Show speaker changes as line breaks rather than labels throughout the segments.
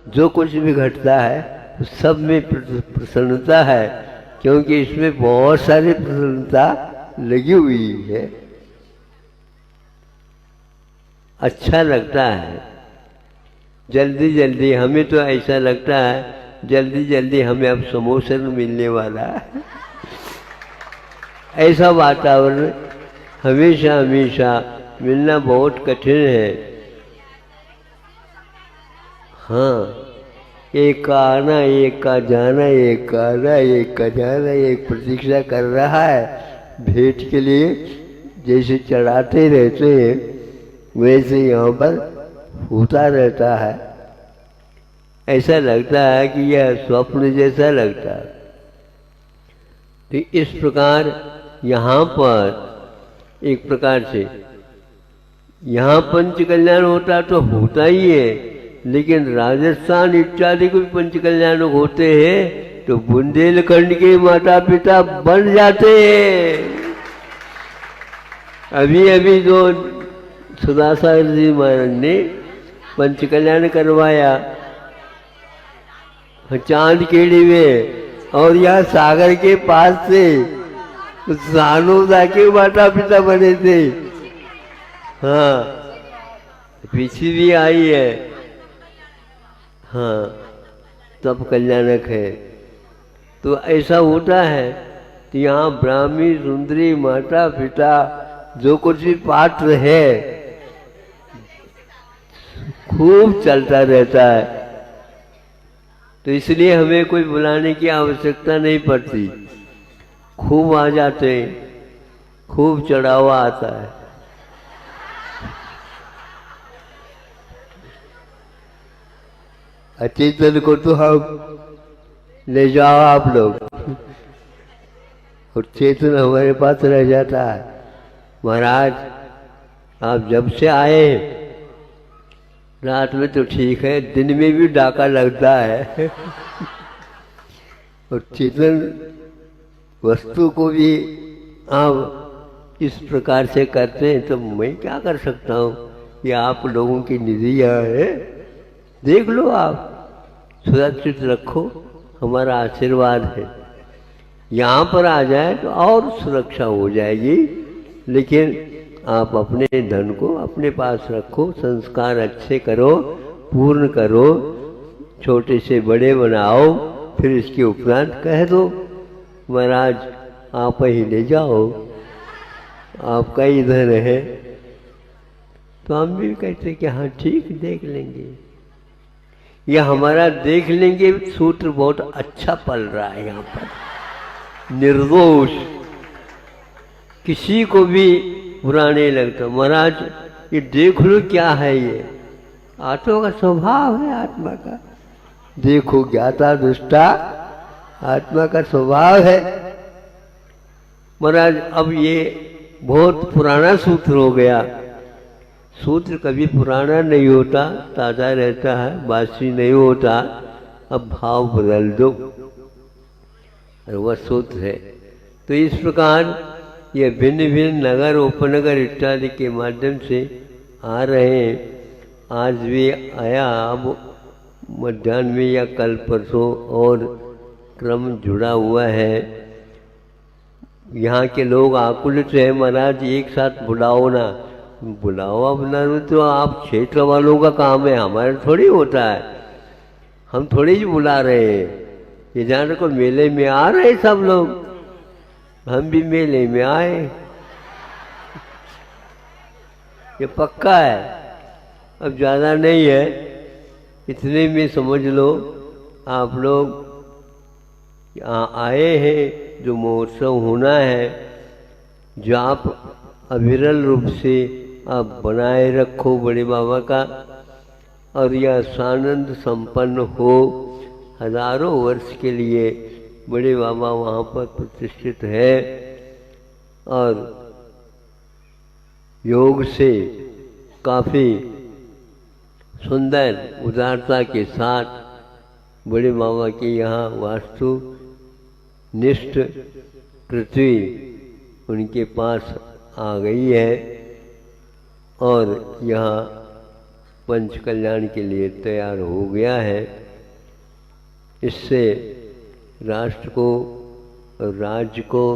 जो कुछ भी घटता है तो सब में प्रसन्नता है, क्योंकि इसमें बहुत सारी प्रसन्नता लगी हुई है। अच्छा लगता है। जल्दी जल्दी हमें तो ऐसा लगता है जल्दी जल्दी हमें अब समोसा मिलने वाला है। ऐसा वातावरण हमेशा हमेशा मिलना बहुत कठिन है। हाँ, एक का आना, एक का जाना, एक का आना, एक का जाना, एक प्रतीक्षा कर रहा है भेंट के लिए। जैसे चढ़ाते रहते हैं वैसे यहाँ पर होता रहता है। ऐसा लगता है कि यह स्वप्न जैसा लगता है। तो इस प्रकार यहाँ पर एक प्रकार से यहाँ पंच कल्याण होता तो होता ही है, लेकिन राजस्थान इत्यादि को भी पंच कल्याण होते हैं तो बुंदेलखंड के माता पिता बन जाते हैं। अभी अभी जो सुधासागर जी महाराज ने पंच कल्याण करवाया चांदखेड़ी में, और यहाँ सागर के पास से सानोदा के माता पिता बने थे। हाँ, पीछे भी आई है। हाँ, तब कल्याणक है। तो ऐसा होता है कि यहाँ ब्राह्मी सुंदरी माता पिता जो कुछ भी पात्र है खूब चलता रहता है। तो इसलिए हमें कोई बुलाने की आवश्यकता नहीं पड़ती, खूब आ जाते हैं, खूब चढ़ावा आता है। अचेतन को तो हम ले जाओ आप लोग, और चेतन हमारे पास रह जाता है। महाराज आप जब से आए रात में तो ठीक है, दिन में भी डाका लगता है। और चेतन वस्तु को भी आप इस प्रकार से करते हैं तो मैं क्या कर सकता हूँ। कि आप लोगों की निधि यहाँ है, देख लो, आप सुरक्षित रखो, हमारा आशीर्वाद है। यहाँ पर आ जाए तो और सुरक्षा हो जाएगी, लेकिन आप अपने धन को अपने पास रखो, संस्कार अच्छे करो, पूर्ण करो, छोटे से बड़े बनाओ, फिर इसके उपरांत कह दो महाराज आप ही ले जाओ, आपका ही धन है। तो हम भी कहते कि हाँ ठीक, देख लेंगे। यह हमारा देख लेंगे सूत्र बहुत अच्छा पल रहा है यहाँ पर। निर्दोष, किसी को भी बुरा नहीं लगता। महाराज ये देख लो क्या है, ये आत्मा का स्वभाव है। आत्मा का देखो, ज्ञाता दुष्टा आत्मा का स्वभाव है। महाराज अब ये बहुत पुराना सूत्र हो गया। सूत्र कभी पुराना नहीं होता, ताज़ा रहता है, बासी नहीं होता। अब भाव बदल दो, और वह सूत्र है। तो इस प्रकार ये भिन्न भिन्न नगर उपनगर इत्यादि के माध्यम से आ रहे हैं। आज भी आया, अब मध्याह्न में या कल परसों और क्रम जुड़ा हुआ है। यहाँ के लोग आकुलित हैं, महाराज एक साथ बुलाओ ना। बुलावा बुलाना तो आप क्षेत्र वालों का काम है, हमारा थोड़ी होता है। हम थोड़ी ही बुला रहे हैं। ये जान को मेले में आ रहे सब लोग, हम भी मेले में आए, ये पक्का है। अब ज़्यादा नहीं है, इतने में समझ लो आप लोग यहाँ आए हैं। जो महोत्सव होना है, जो आप अविरल रूप से आप बनाए रखो बड़े बाबा का, और यह सानंद संपन्न हो हजारों वर्ष के लिए। बड़े बाबा वहाँ पर प्रतिष्ठित है, और योग से काफ़ी सुंदर उदारता के साथ बड़े बाबा के यहाँ वास्तु निष्ठ पृथ्वी उनके पास आ गई है। और यहाँ पंच कल्याण के लिए तैयार हो गया है। इससे राष्ट्र को, राज्य को,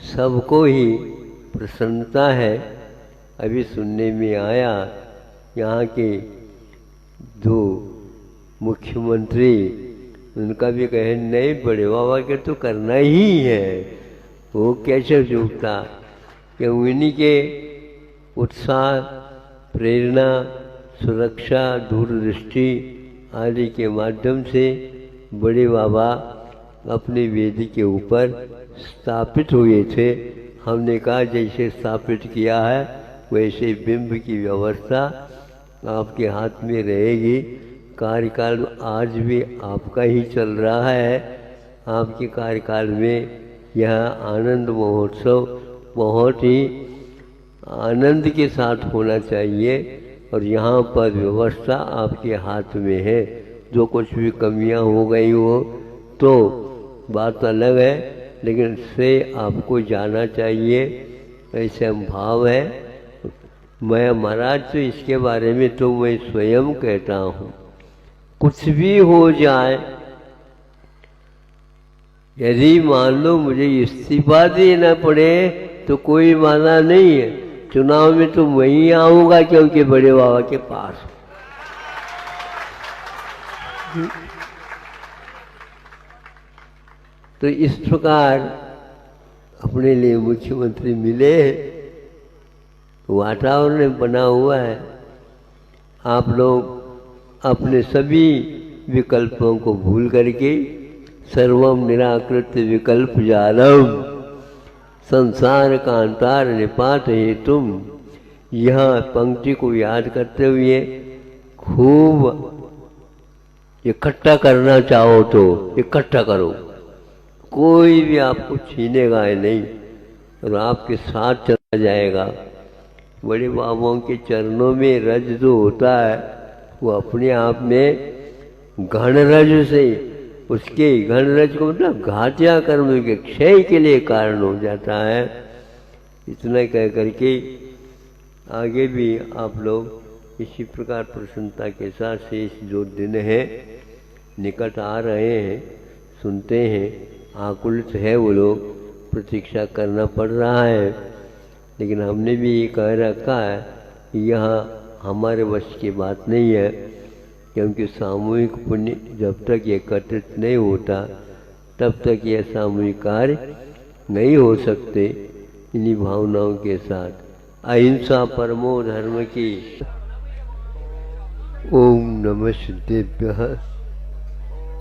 सबको ही प्रसन्नता है। अभी सुनने में आया यहाँ के दो मुख्यमंत्री, उनका भी कहे नहीं बड़े बाबा के तो करना ही है। वो कैसे झूठता कि उन्हीं के उत्साह, प्रेरणा, सुरक्षा, दूरदृष्टि आदि के माध्यम से बड़े बाबा अपने वेदी के ऊपर स्थापित हुए थे। हमने कहा जैसे स्थापित किया है वैसे बिंब की व्यवस्था आपके हाथ में रहेगी। कार्यकाल आज भी आपका ही चल रहा है। आपके कार्यकाल में यह आनंद महोत्सव बहुत ही आनंद के साथ होना चाहिए और यहाँ पर व्यवस्था आपके हाथ में है। जो कुछ भी कमियाँ हो गई हो तो बात अलग है, लेकिन से आपको जाना चाहिए, ऐसा भाव है। मैं महाराज तो इसके बारे में तो मैं स्वयं कहता हूँ, कुछ भी हो जाए, यदि मान लो मुझे इस्तीफा देना पड़े तो कोई माना नहीं है। चुनाव में तो वहीं आऊँगा क्योंकि बड़े बाबा के पास। तो इस प्रकार अपने लिए मुख्यमंत्री मिले, वातावरण बना हुआ है। आप लोग अपने सभी विकल्पों को भूल करके सर्वम निराकृत विकल्प जालम संसार कांतार निपात है तुम, यह पंक्ति को याद करते हुए खूब इकट्ठा करना चाहो तो इकट्ठा करो, कोई भी आपको छीनेगा नहीं और आपके साथ चला जाएगा। बड़े बाबाओं के चरणों में रज जो होता है वो अपने आप में घन रज से, उसके घन रज को मतलब घातिया कर्म के क्षय के लिए कारण हो जाता है। इतना कह करके आगे भी आप लोग इसी प्रकार प्रसन्नता के साथ शेष जो दिन है निकट आ रहे हैं, सुनते हैं, आकुलित है वो लोग, प्रतीक्षा करना पड़ रहा है। लेकिन हमने भी ये कह रखा है कि यह हमारे वश की बात नहीं है, क्योंकि सामूहिक पुण्य जब तक एकत्रित नहीं होता तब तक यह सामूहिक कार्य नहीं हो सकते। इन्हीं भावनाओं के साथ अहिंसा परमो धर्म की। ओम नमः सिद्धेभ्यः,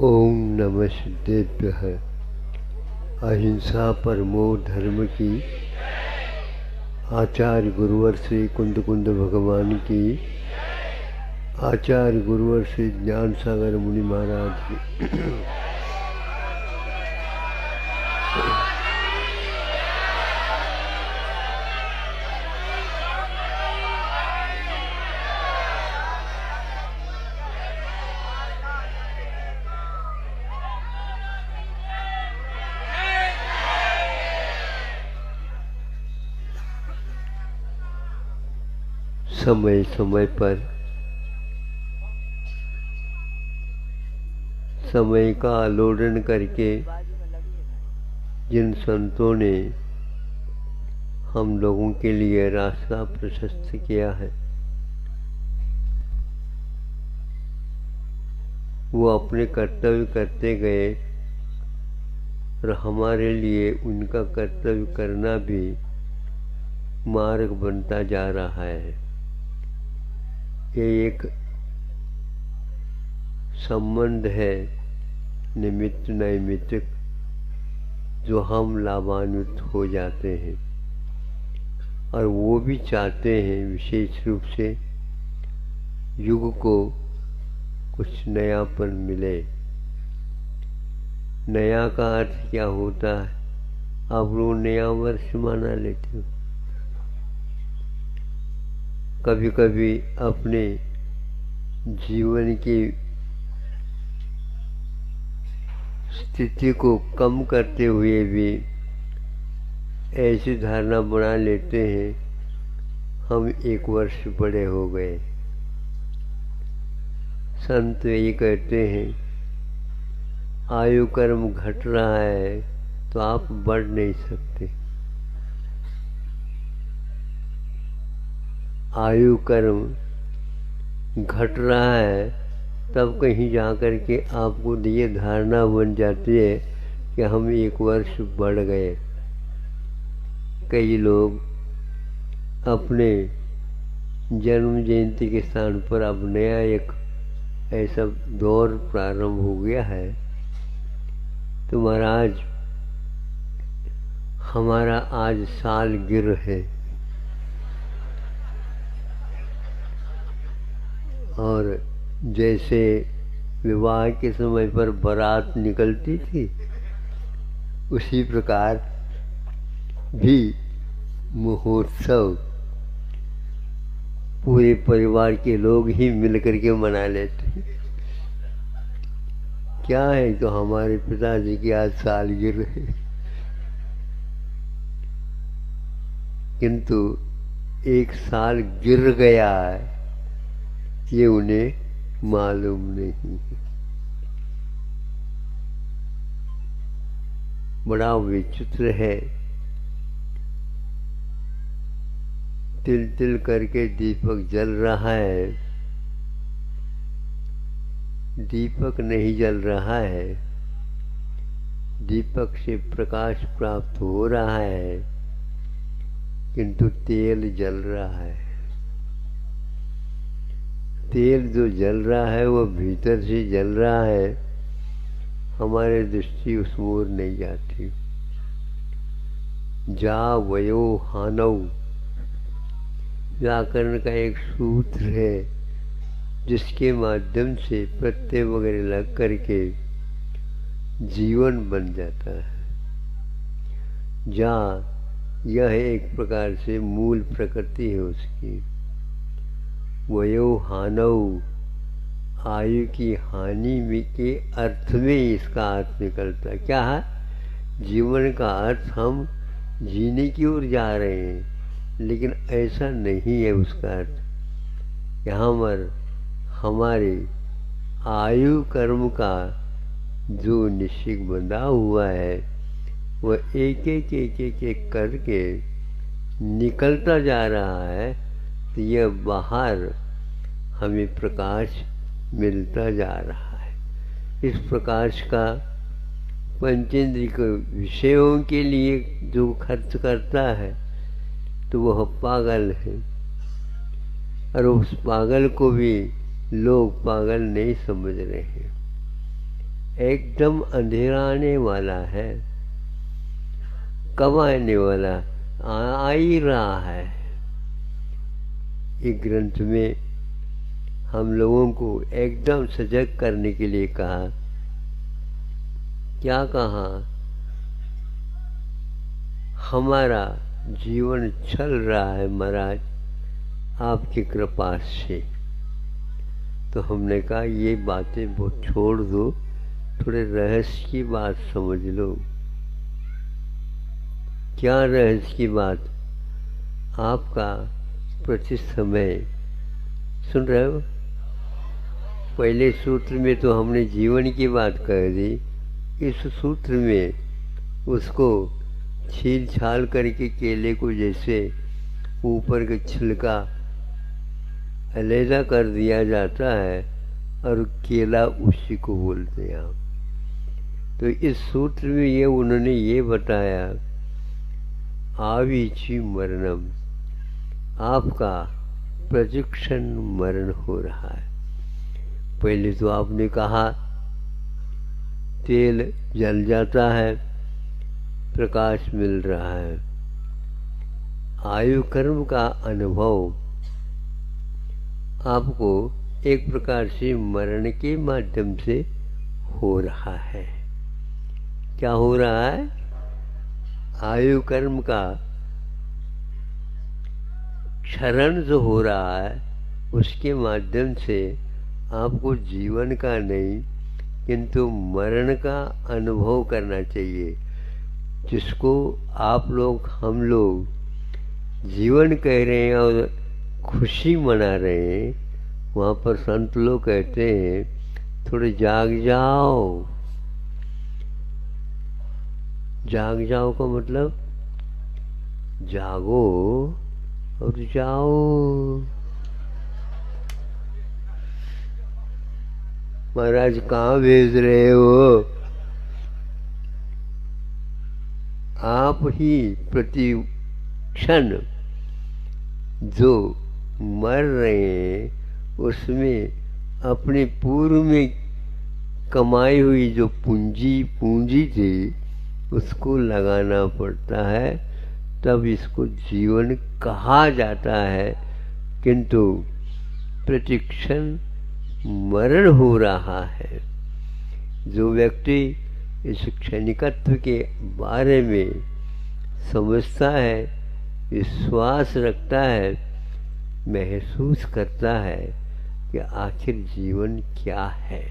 ओम नमः सिद्धेभ्यः। अहिंसा परमो धर्म की। आचार्य गुरुवर श्री कुंद कुंद भगवान की। आचार्य गुरुवर श्री ज्ञान सागर मुनि महाराज की। समय समय पर समय का आलोड़न करके जिन संतों ने हम लोगों के लिए रास्ता प्रशस्त किया है, वो अपने कर्तव्य करते गए और हमारे लिए उनका कर्तव्य करना भी मार्ग बनता जा रहा है। ये एक संबंध है निमित्त नैमित्तिक, जो हम लाभान्वित हो जाते हैं और वो भी चाहते हैं विशेष रूप से युग को कुछ नयापन मिले। नया का अर्थ क्या होता है? आप लोग नया वर्ष मना लेते हो। कभी कभी अपने जीवन की स्थिति को कम करते हुए भी ऐसी धारणा बना लेते हैं हम 1 वर्ष बड़े हो गए। संत ये कहते हैं आयु कर्म घट रहा है तो आप बढ़ नहीं सकते। आयु कर्म घट रहा है तब कहीं जाकर के आपको ये धारणा बन जाती है कि हम 1 वर्ष बढ़ गए। कई लोग अपने जन्म जयंती के स्थान पर अब नया एक ऐसा दौर प्रारंभ हो गया है, तो महाराज हमारा आज सालगिरह है और जैसे विवाह के समय पर बारात निकलती थी उसी प्रकार भी महोत्सव पूरे परिवार के लोग ही मिलकर के मना लेते हैं। क्या है तो हमारे पिताजी की आज सालगिरह है, किंतु 1 साल गिर गया है ये उन्हें मालूम नहीं है। बड़ा विचित्र है। तिल तिल करके दीपक जल रहा है, दीपक नहीं जल रहा है, दीपक से प्रकाश प्राप्त हो रहा है किंतु तेल जल रहा है। तेल जो जल रहा है वो भीतर से जल रहा है, हमारे दृष्टि उस ओर नहीं जाती। जा वयो हानव व्याकरण का एक सूत्र है जिसके माध्यम से प्रत्यय वगैरह लग करके जीवन बन जाता है। जा यह एक प्रकार से मूल प्रकृति है उसकी। वयो हानव आयु की हानि में के अर्थ में इसका अर्थ निकलता है। क्या है? जीवन का अर्थ हम जीने की ओर जा रहे हैं, लेकिन ऐसा नहीं है उसका अर्थ। यहाँ पर हमारे आयु कर्म का जो निश्चय बंधा हुआ है वह एक एक करके निकलता जा रहा है, तो यह बाहर हमें प्रकाश मिलता जा रहा है। इस प्रकाश का पंचेंद्रिय विषयों के लिए जो खर्च करता है तो वह पागल है, और उस पागल को भी लोग पागल नहीं समझ रहे हैं। एकदम अंधेरा आने वाला है, कब आने वाला? आ ही रहा है। एक ग्रंथ में हम लोगों को एकदम सजग करने के लिए कहा। क्या कहा? हमारा जीवन चल रहा है महाराज आपकी कृपा से। तो हमने कहा ये बातें बहुत छोड़ दो, थोड़े रहस्य की बात समझ लो। क्या रहस्य की बात? आपका प्रति समय सुन रहे हो? पहले सूत्र में तो हमने जीवन की बात कह दी, इस सूत्र में उसको छील छाल करके केले को जैसे ऊपर का छिलका अलहदा कर दिया जाता है और केला उसी को बोलते हैं आप। तो इस सूत्र में ये उन्होंने ये बताया आविची मरणम, आपका प्रतिक्षण मरण हो रहा है। पहले तो आपने कहा तेल जल जाता है, प्रकाश मिल रहा है। आयु कर्म का अनुभव आपको एक प्रकार से मरण के माध्यम से हो रहा है। क्या हो रहा है? आयु कर्म का क्षरण जो हो रहा है उसके माध्यम से आपको जीवन का नहीं किंतु मरण का अनुभव करना चाहिए, जिसको आप लोग हम लोग जीवन कह रहे हैं और खुशी मना रहे हैं, वहाँ पर संत लोग कहते हैं थोड़े जाग जाओ। जाग जाओ का मतलब जागो और जाओ। महाराज कहाँ भेज रहे हो? आप ही प्रति क्षण जो मर रहे हैं उसमें अपने पूर्व में कमाई हुई जो पूंजी थी उसको लगाना पड़ता है, तब इसको जीवन कहा जाता है। किंतु प्रतिक्षण मरण हो रहा है। जो व्यक्ति इस क्षणिकत्व के बारे में समझता है, विश्वास रखता है, महसूस करता है कि आखिर जीवन क्या है।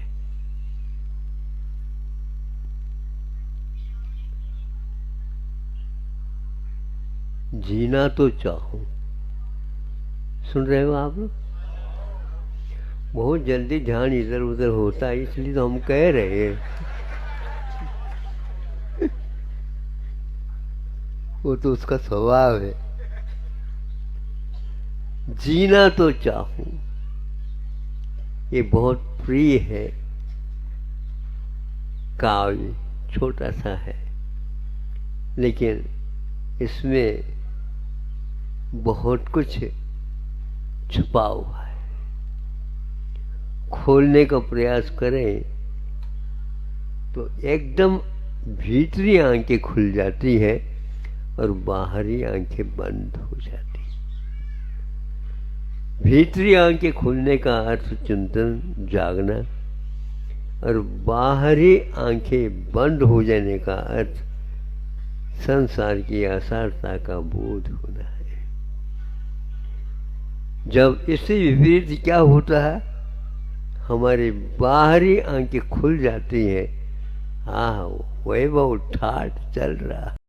जीना तो चाहूं। सुन रहे हो आप लोग? बहुत जल्दी ध्यान इधर उधर होता है, इसलिए तो हम कह रहे हैं। वो तो उसका स्वभाव है। जीना तो चाहूं, ये बहुत प्रिय है काव्य, छोटा सा है लेकिन इसमें बहुत कुछ छुपा हुआ है। खोलने का प्रयास करें तो एकदम भीतरी आंखें खुल जाती है और बाहरी आंखें बंद हो जाती। भीतरी आंखें खुलने का अर्थ चिंतन, जागना, और बाहरी आंखें बंद हो जाने का अर्थ संसार की असारता का बोध होना है। जब इससे विपरीत क्या होता है, हमारी बाहरी आंखें खुल जाती हैं, हाँ वैभव ठाठ चल रहा।